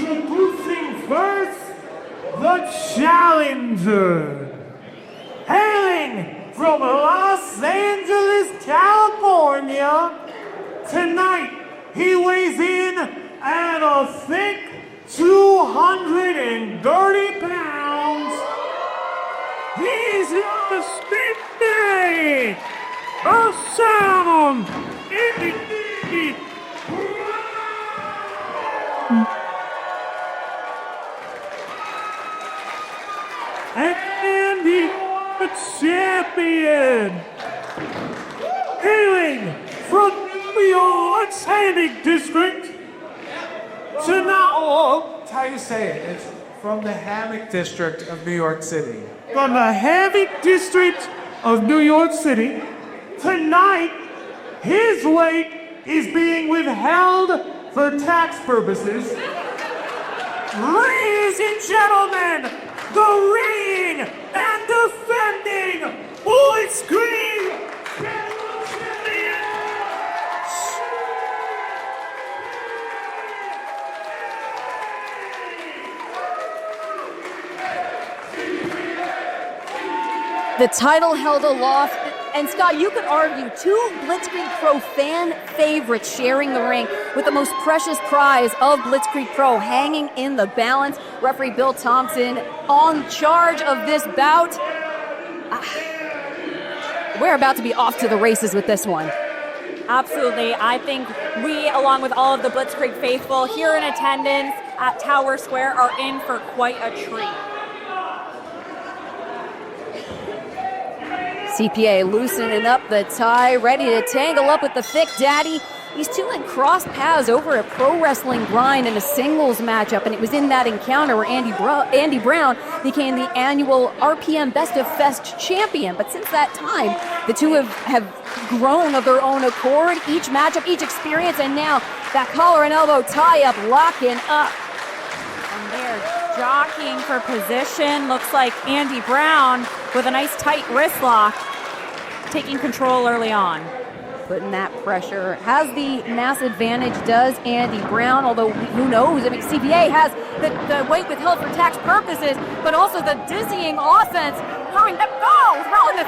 Introducing first, the challenger. Hailing from Los Angeles, California, tonight he weighs in at a thick 230 pounds. He's the Springfield, a sound indeed. And the champion, hailing from New York's Hammock District, tonight. Oh, that's how you say it. It's from the Hammock District of New York City. From the Hammock District of New York City, tonight his weight is being withheld for tax purposes. Ladies and gentlemen, the reigning and defending Blitzkrieg Bedlam Champions! The title held aloft, and Scott, you could argue two Blitzkrieg Pro fan favorites sharing the ring with the most precious prize of Blitzkrieg Pro hanging in the balance. Referee Bill Thompson on charge of this bout. We're about to be off to the races with this one. Absolutely. I think we, along with all of the Blitzkrieg faithful here in attendance at Tower Square, are in for quite a treat. CPA loosening up the tie, ready to tangle up with the Thick Daddy. These two had crossed paths over a pro wrestling grind in a singles matchup, and it was in that encounter where Andy Brown became the annual RPM Best of Fest champion. But since that time, the two have grown of their own accord, each matchup, each experience, and now that collar and elbow tie-up locking up. And they're jockeying for position. Looks like Andy Brown with a nice tight wrist lock, taking control early on. Putting that pressure. Has the mass advantage, does Andy Brown, although who knows? I mean, CPA has the weight withheld for tax purposes, but also the dizzying offense. Throwing the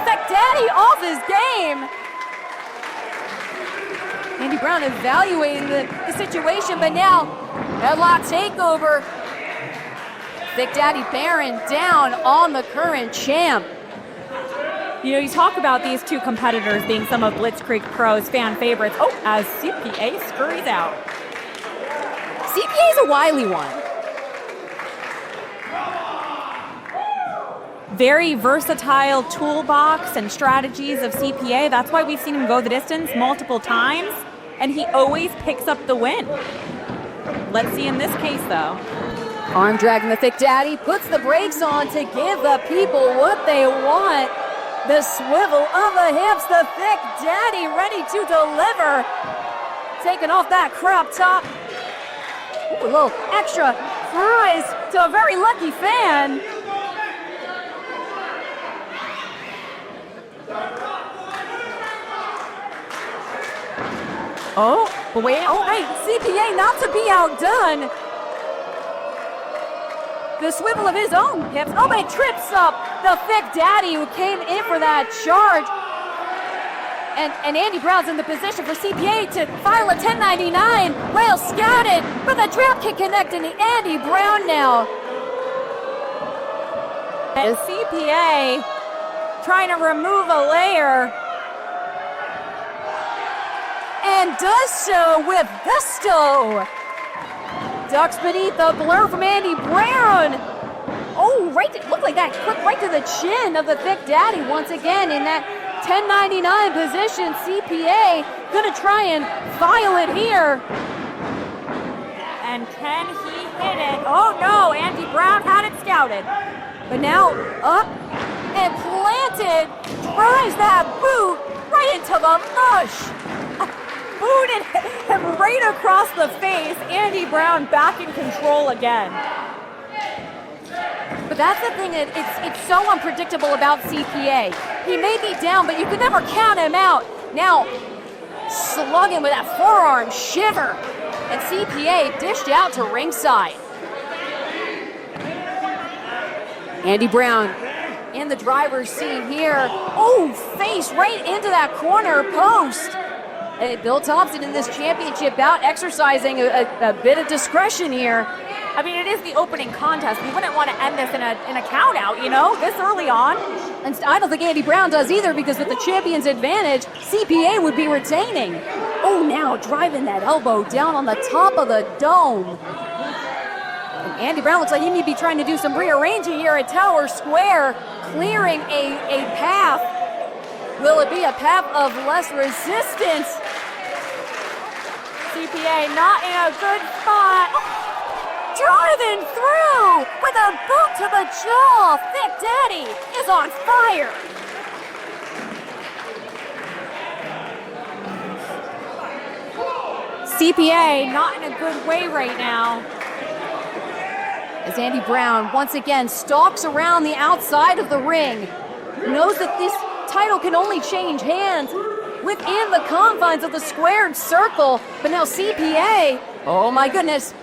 Thick Daddy off his game. Andy Brown evaluating the situation, but now headlock takeover. Thick Daddy bearing down on the current champ. You know, you talk about these two competitors being some of Blitzkrieg Pro's fan favorites. Oh, as CPA scurries out. CPA's a wily one. Very versatile toolbox and strategies of CPA. That's why we've seen him go the distance multiple times, and he always picks up the win. Let's see in this case, though. Arm dragging the Thick Daddy, puts the brakes on to give the people what they want. The swivel of the hips, the Thick Daddy ready to deliver. Taking off that crop top. Ooh, a little extra prize to a very lucky fan. Oh, wait, CPA not to be outdone. The swivel of his own hips. Oh, but it trips up the Thick Daddy who came in for that charge. And Andy Brown's in the position for CPA to file a 1099. Well scouted, but the drop kick connecting to Andy Brown now. And CPA trying to remove a layer. And does so with gusto. Ducks beneath the blur from Andy Brown. Oh, looked like that clipped right to the chin of the Thick Daddy once again in that 1099 position. CPA gonna try and file it here. And can he hit it? Oh no, Andy Brown had it scouted. But now up and planted. Tries that boot right into the mush. Booted him right across the face. Andy Brown back in control again. But that's the thing, it's so unpredictable about CPA. He may be down, but you can never count him out. Now, slugging with that forearm shiver. And CPA dished out to ringside. Andy Brown in the driver's seat here. Oh, face right into that corner post. Bill Thompson in this championship bout exercising a bit of discretion here. I mean, it is the opening contest. We wouldn't want to end this in a count out, you know, this early on. And I don't think Andy Brown does either, because with the champion's advantage, CPA would be retaining. Oh, now driving that elbow down on the top of the dome. And Andy Brown looks like he may be trying to do some rearranging here at Tower Square, clearing a path. Will it be a path of less resistance? CPA not in a good spot. Driving through with a boot to the jaw. Thick Daddy is on fire. CPA not in a good way right now. As Andy Brown once again stalks around the outside of the ring, knows that this title can only change hands within the confines of the squared circle. But now CPA, oh my goodness,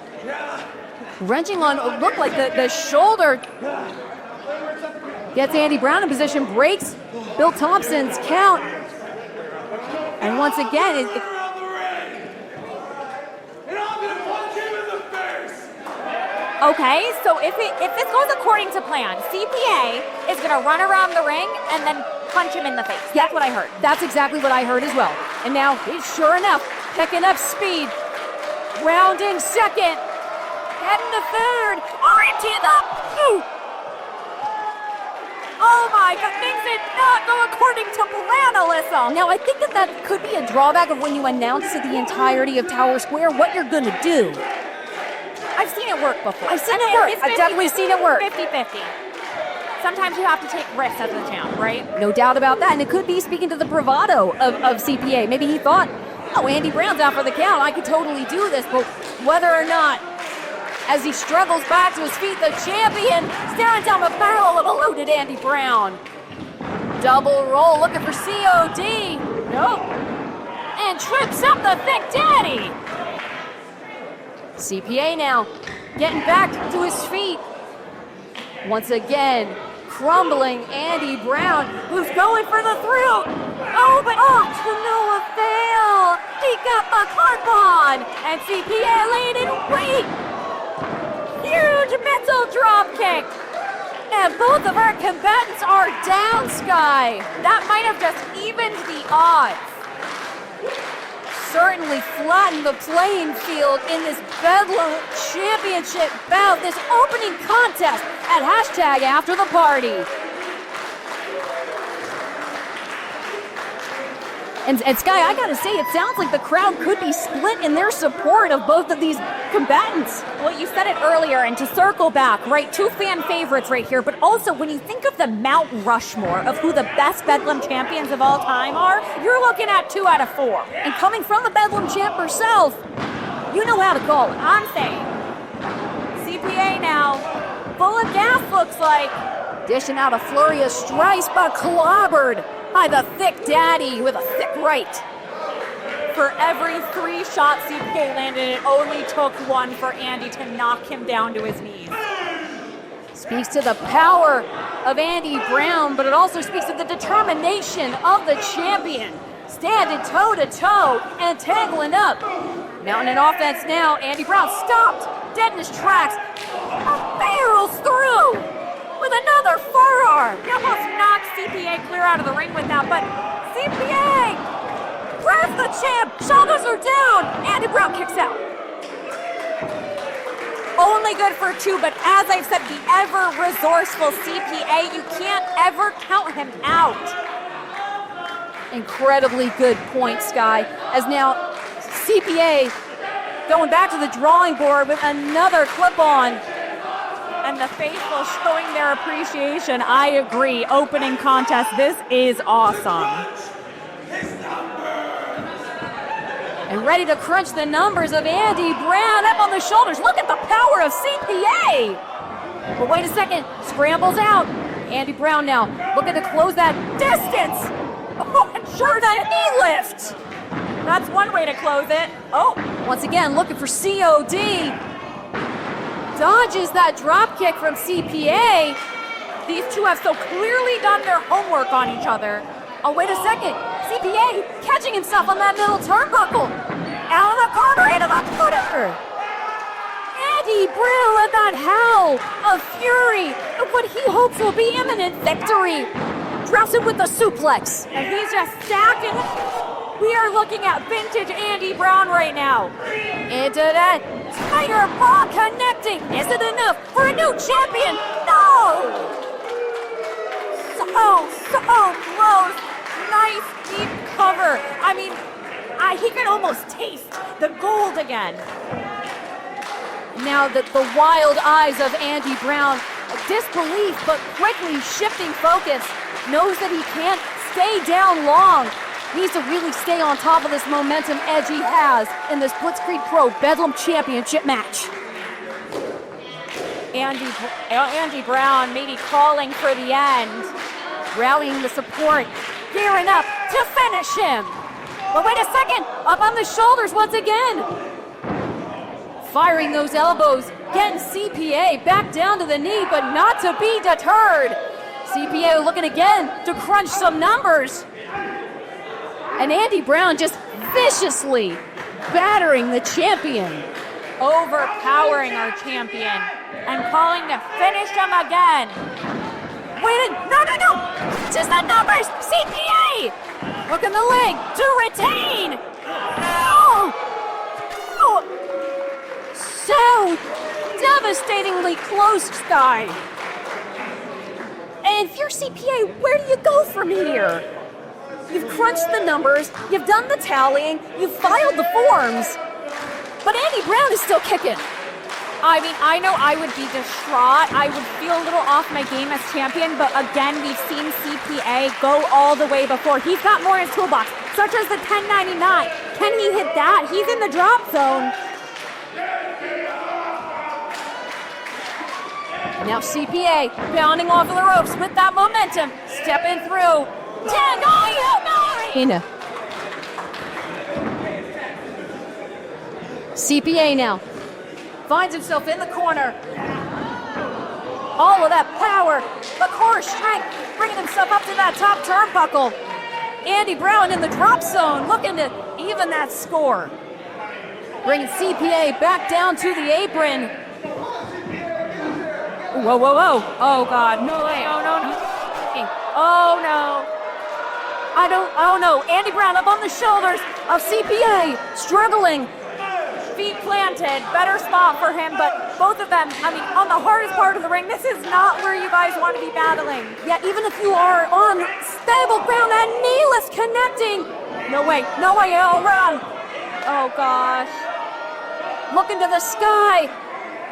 wrenching on, look like the shoulder. Gets Andy Brown in position, breaks Bill Thompson's count. And once again, Okay, so if this goes according to plan, CPA is going to run around the ring and then punch him in the face. That's what I heard. That's exactly what I heard as well. And now he's sure enough picking up speed. Rounding second. Heading to third. Into the... Ooh. Oh my God, things did not go according to plan, Alyssa. Now I think that could be a drawback of when you announce to the entirety of Tower Square what you're going to do. I've seen it work before. I've seen it work. I've definitely seen it work. 50-50. Sometimes you have to take risks as a champ, right? No doubt about that. And it could be speaking to the bravado of CPA. Maybe he thought, oh, Andy Brown's out for the count. I could totally do this. But whether or not, as he struggles back to his feet, the champion staring down the barrel of a loaded Andy Brown. Double roll, looking for COD. Nope. And trips up the Thick Daddy. CPA now getting back to his feet. Once again, crumbling Andy Brown, who's going for the throat. Oh, but to no avail. He got the carp on, and CPA laid in wait. Huge mental drop kick. And both of our combatants are down, Sky. That might have just evened the odds. Certainly flattened the playing field in this Bedlam Championship bout, this opening contest at #AfterTheParty. And Sky, I gotta say, it sounds like the crowd could be split in their support of both of these combatants. Well, you said it earlier, and to circle back, right, two fan favorites right here, but also when you think of the Mount Rushmore of who the best Bedlam champions of all time are, you're looking at 2 out of 4. And coming from the Bedlam champ herself, you know how to call it. I'm saying, CPA now, full of gas looks like. Dishing out a flurry of strikes, but clobbered by the Thick Daddy with a thick right. For every 3 shots CPA landed, it only took 1 for Andy to knock him down to his knees. Speaks to the power of Andy Brown, but it also speaks to the determination of the champion. Standing toe-to-toe and tangling up. Mounting an offense now. Andy Brown stopped, dead in his tracks. Barrels through with another forearm. He almost knocked CPA clear out of the ring with that, but CPA grabs the champ. Shoulders are down. Andy Brown kicks out. Only good for 2, but as I've said, the ever-resourceful CPA, you can't ever count him out. Incredibly good point, Sky. As now CPA going back to the drawing board with another clip-on. And the faithful showing their appreciation. I agree. Opening contest. This is awesome. And ready to crunch the numbers of Andy Brown up on the shoulders. Look at the power of CPA. But wait a second. Scrambles out. Andy Brown now looking to close that distance. Oh, and sure the knee lift. That's one way to close it. Oh, once again looking for COD. Dodges that drop kick from CPA. These two have so clearly done their homework on each other. Oh, wait a second. CPA catching himself on that middle turnbuckle. Out of the corner, into the footer. Andy Brown let that howl of fury of what he hopes will be imminent victory. Drops him with the suplex. And he's just stacking. We are looking at vintage Andy Brown right now. Into that tiger ball connecting. Is it enough for a new champion? No! So close. Nice deep cover. I mean, he can almost taste the gold again. Now that the wild eyes of Andy Brown, disbelief but quickly shifting focus, knows that he can't stay down long. Needs to really stay on top of this momentum edge he has in this Blitzkrieg Pro Bedlam Championship match. Andy Brown maybe calling for the end. Rallying the support, gearing up to finish him. But wait a second, up on the shoulders once again. Firing those elbows, getting CPA back down to the knee, but not to be deterred. CPA looking again to crunch some numbers. And Andy Brown just viciously battering the champion. Overpowering our champion and calling to finish him again. Wait, no! Just the numbers, CPA! Working the leg to retain. No! Oh. So devastatingly close, Sky. And if you're CPA, where do you go from here? You've crunched the numbers, you've done the tallying, you've filed the forms, but Andy Brown is still kicking. I mean, I know I would be distraught. I would feel a little off my game as champion, but again, we've seen CPA go all the way before. He's got more in his toolbox, such as the 1099. Can he hit that? He's in the drop zone. Now CPA pounding off of the ropes with that momentum, stepping through. CPA now finds himself in the corner. All of that power, the core strength, bringing himself up to that top turnbuckle. Andy Brown in the drop zone, looking to even that score. Bringing CPA back down to the apron. Whoa. Oh, God. No way. Oh, no. Oh, no. Oh, no. Andy Brown up on the shoulders of CPA, struggling. Feet planted. Better spot for him, but both of them, I mean, on the hardest part of the ring, this is not where you guys want to be battling. Yeah, even if you are on stable ground, that knee is connecting. No way, all around. Oh, gosh. Looking to the sky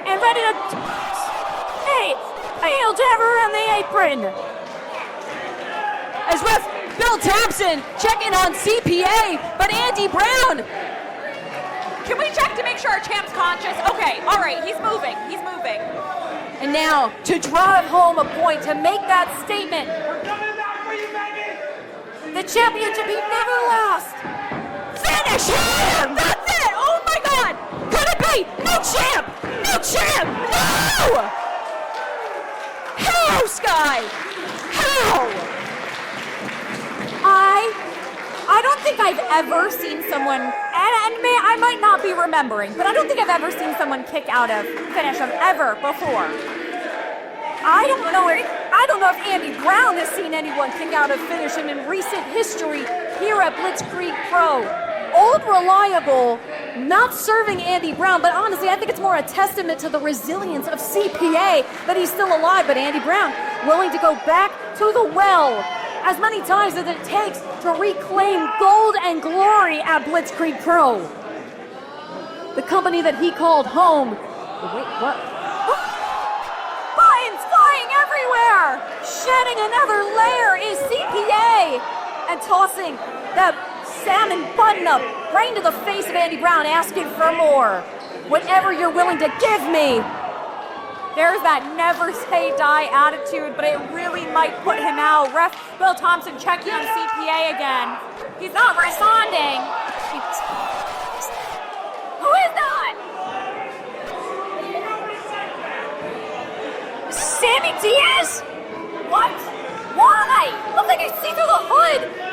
and ready to... Hey, heel jab around the apron. As ref Bill Thompson checking on CPA, but Andy Brown. Can we check to make sure our champ's conscious? Okay, all right, he's moving. And now, to drive home a point, to make that statement. We're coming back for you, baby! The championship he never lost. Finish him! That's it! Oh my God! Could it be? No champ! No! How, Sky? How? I don't think I've ever seen someone, and I might not be remembering, but I don't think I've ever seen someone kick out of finish him ever before. I don't know if Andy Brown has seen anyone kick out of finish him in recent history here at Blitzkrieg Pro. Old reliable, not serving Andy Brown, but honestly, I think it's more a testament to the resilience of CPA that he's still alive, but Andy Brown willing to go back to the well as many times as it takes to reclaim gold and glory at Blitzkrieg Pro. The company that he called home. Wait, what? Buttons flying everywhere! Shedding another layer is CPA and tossing that salmon button up right into the face of Andy Brown, asking for more. Whatever you're willing to give me. There's that never say die attitude, but it really might put him out. Ref Bill Thompson checking on CPA again. He's not responding. Who is that? Sammy Diaz? What? Why? Looks like I see through the hood.